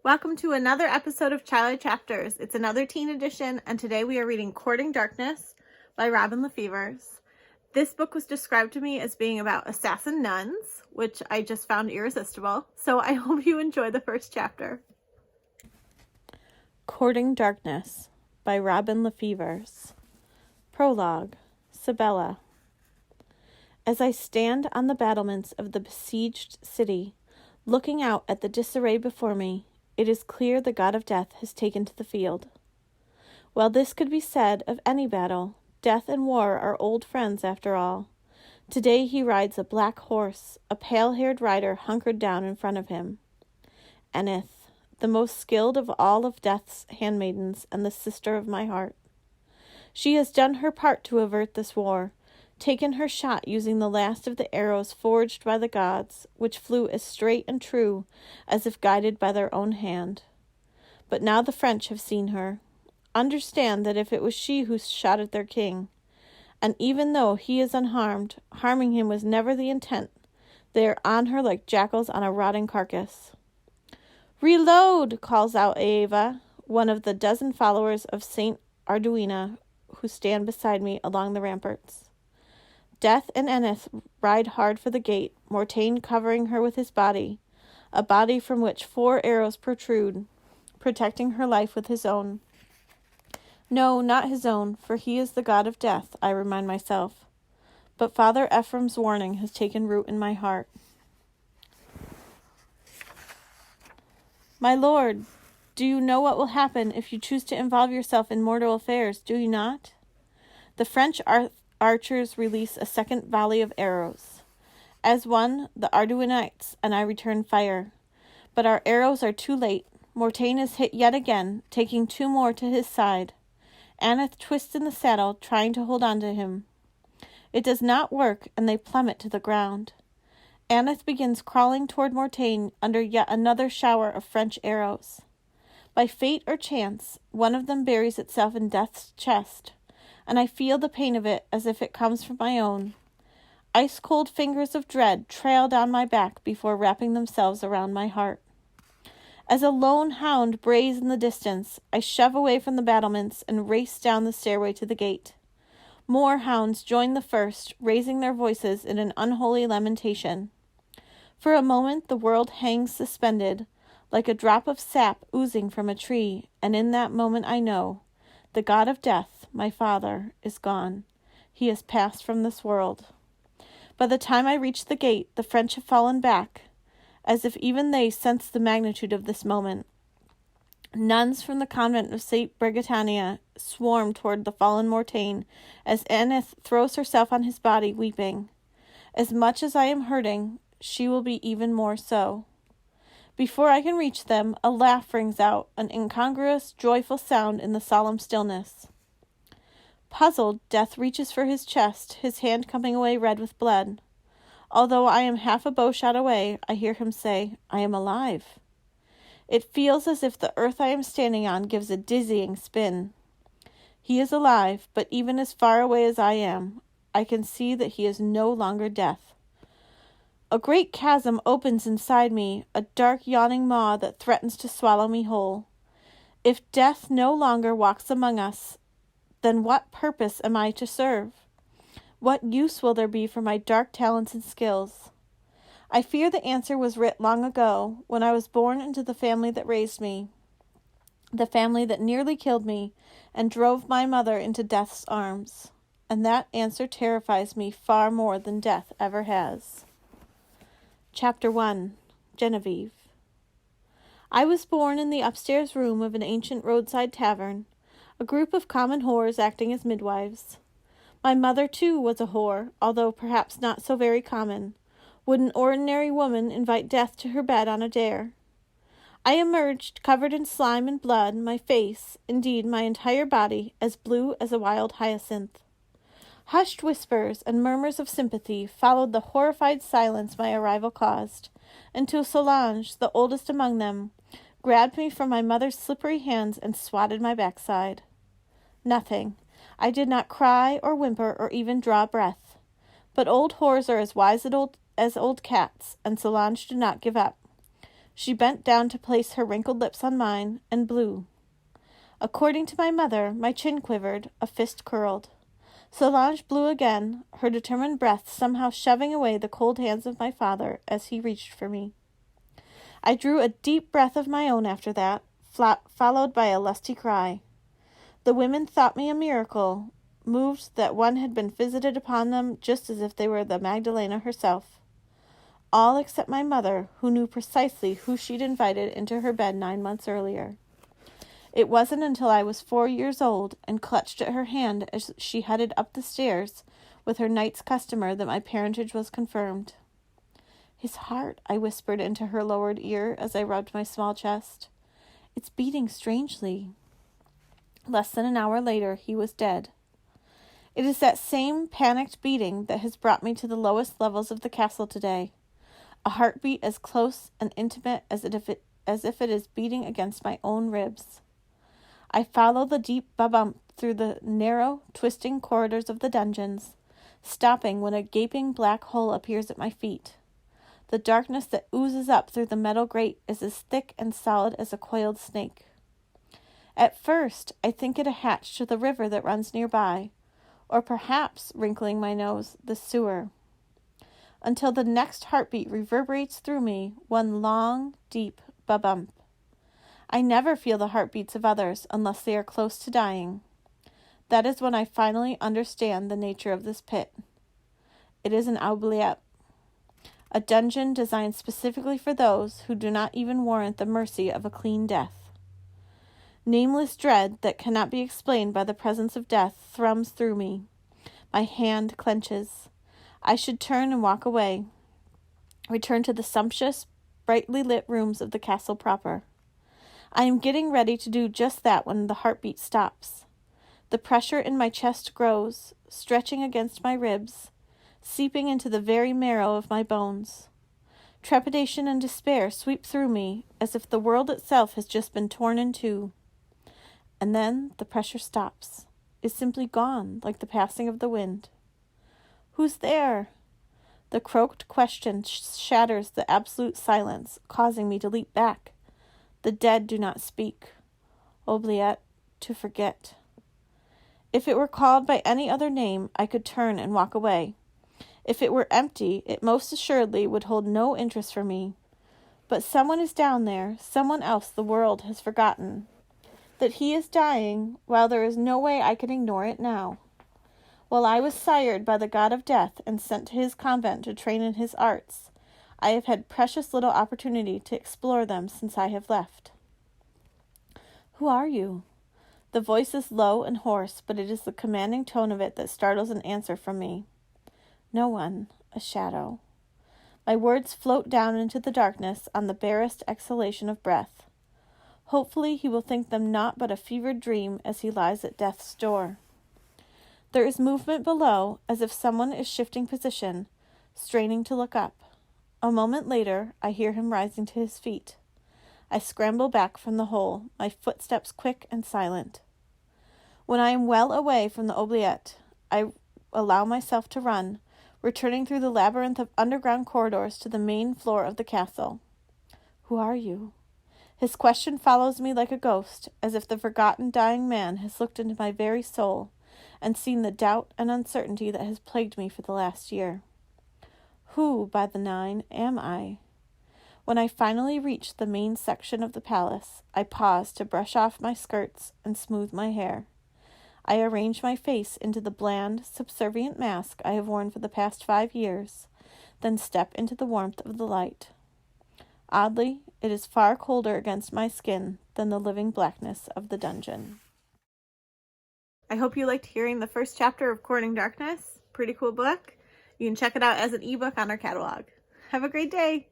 Welcome to another episode of Charlie Chapters. It's another teen edition, and today we are reading Courting Darkness by Robin Lafevers. This book was described to me as being about assassin nuns, which I just found irresistible, so I hope you enjoy the first chapter. Courting Darkness by Robin Lafevers. Prologue. Sabella. As I stand on the battlements of the besieged city, looking out at the disarray before me, it is clear the god of death has taken to the field. While this could be said of any battle, death and war are old friends after all. Today he rides a black horse, a pale-haired rider hunkered down in front of him. Enith, the most skilled of all of death's handmaidens and the sister of my heart. She has done her part to avert this war, taken her shot using the last of the arrows forged by the gods, which flew as straight and true as if guided by their own hand. But now the French have seen her. Understand that if it was she who shot at their king, and even though he is unharmed, harming him was never the intent, they are on her like jackals on a rotting carcass. "Reload!" calls out Eva, one of the dozen followers of Saint Arduina who stand beside me along the ramparts. Death and Enith ride hard for the gate, Mortain covering her with his body, a body from which 4 arrows protrude, protecting her life with his own. No, not his own, for he is the god of death, I remind myself. But Father Ephraim's warning has taken root in my heart. My lord, do you know what will happen if you choose to involve yourself in mortal affairs, do you not? The French archers release a second volley of arrows. As one, the Arduinites and I return fire. But our arrows are too late. Mortain is hit yet again, taking 2 more to his side. Aneth twists in the saddle, trying to hold on to him. It does not work, and they plummet to the ground. Aneth begins crawling toward Mortain under yet another shower of French arrows. By fate or chance, one of them buries itself in Death's chest, and I feel the pain of it as if it comes from my own. Ice-cold fingers of dread trail down my back before wrapping themselves around my heart. As a lone hound brays in the distance, I shove away from the battlements and race down the stairway to the gate. More hounds join the first, raising their voices in an unholy lamentation. For a moment the world hangs suspended, like a drop of sap oozing from a tree, and in that moment I know, the god of death, my father, is gone. He has passed from this world. By the time I reach the gate, the French have fallen back, as if even they sense the magnitude of this moment. Nuns from the convent of St. Brigatania swarm toward the fallen Mortain as Aneth throws herself on his body, weeping. As much as I am hurting, she will be even more so. Before I can reach them, a laugh rings out, an incongruous, joyful sound in the solemn stillness. Puzzled, Death reaches for his chest, his hand coming away red with blood. Although I am half a bowshot away, I hear him say, "I am alive." It feels as if the earth I am standing on gives a dizzying spin. He is alive, but even as far away as I am, I can see that he is no longer death. A great chasm opens inside me, a dark yawning maw that threatens to swallow me whole. If death no longer walks among us, then what purpose am I to serve? What use will there be for my dark talents and skills? I fear the answer was writ long ago, when I was born into the family that raised me, the family that nearly killed me and drove my mother into death's arms. And that answer terrifies me far more than death ever has. Chapter 1. Genevieve. I was born in the upstairs room of an ancient roadside tavern, a group of common whores acting as midwives. My mother, too, was a whore, although perhaps not so very common. Would an ordinary woman invite death to her bed on a dare? I emerged, covered in slime and blood, my face, indeed my entire body, as blue as a wild hyacinth. Hushed whispers and murmurs of sympathy followed the horrified silence my arrival caused, until Solange, the oldest among them, grabbed me from my mother's slippery hands and swatted my backside. Nothing. I did not cry or whimper or even draw breath. But old whores are as wise as old cats, and Solange did not give up. She bent down to place her wrinkled lips on mine, and blew. According to my mother, my chin quivered, a fist curled. Solange blew again, her determined breath somehow shoving away the cold hands of my father as he reached for me. I drew a deep breath of my own after that, followed by a lusty cry. The women thought me a miracle, moved that one had been visited upon them just as if they were the Magdalena herself. All except my mother, who knew precisely who she'd invited into her bed 9 months earlier. It wasn't until I was 4 years old and clutched at her hand as she headed up the stairs with her night's customer that my parentage was confirmed. "His heart," I whispered into her lowered ear as I rubbed my small chest. "It's beating strangely." Less than an hour later, he was dead. It is that same panicked beating that has brought me to the lowest levels of the castle today. A heartbeat as close and intimate as if it is beating against my own ribs. I follow the deep bump through the narrow, twisting corridors of the dungeons, stopping when a gaping black hole appears at my feet. The darkness that oozes up through the metal grate is as thick and solid as a coiled snake. At first, I think it a hatch to the river that runs nearby, or perhaps, wrinkling my nose, the sewer. Until the next heartbeat reverberates through me, one long, deep ba-bump. I never feel the heartbeats of others unless they are close to dying. That is when I finally understand the nature of this pit. It is an oubliette, a dungeon designed specifically for those who do not even warrant the mercy of a clean death. Nameless dread that cannot be explained by the presence of death thrums through me. My hand clenches. I should turn and walk away, return to the sumptuous, brightly lit rooms of the castle proper. I am getting ready to do just that when the heartbeat stops. The pressure in my chest grows, stretching against my ribs, seeping into the very marrow of my bones. Trepidation and despair sweep through me as if the world itself has just been torn in two. And then the pressure stops, is simply gone like the passing of the wind. "Who's there?" The croaked question shatters the absolute silence, causing me to leap back. The dead do not speak. Oubliette, to forget. If it were called by any other name, I could turn and walk away. If it were empty, it most assuredly would hold no interest for me. But someone is down there, someone else the world has forgotten. That he is dying, while there is no way I can ignore it now. While I was sired by the god of death and sent to his convent to train in his arts, I have had precious little opportunity to explore them since I have left. "Who are you?" The voice is low and hoarse, but it is the commanding tone of it that startles an answer from me. "No one, a shadow." My words float down into the darkness on the barest exhalation of breath. Hopefully he will think them naught but a fevered dream as he lies at death's door. There is movement below, as if someone is shifting position, straining to look up. A moment later, I hear him rising to his feet. I scramble back from the hole, my footsteps quick and silent. When I am well away from the oubliette, I allow myself to run, returning through the labyrinth of underground corridors to the main floor of the castle. "Who are you?" His question follows me like a ghost, as if the forgotten dying man has looked into my very soul and seen the doubt and uncertainty that has plagued me for the last year. Who, by the 9, am I? When I finally reach the main section of the palace, I pause to brush off my skirts and smooth my hair. I arrange my face into the bland, subservient mask I have worn for the past 5 years, then step into the warmth of the light. Oddly, it is far colder against my skin than the living blackness of the dungeon. I hope you liked hearing the first chapter of Courting Darkness. Pretty cool book. You can check it out as an ebook on our catalog. Have a great day.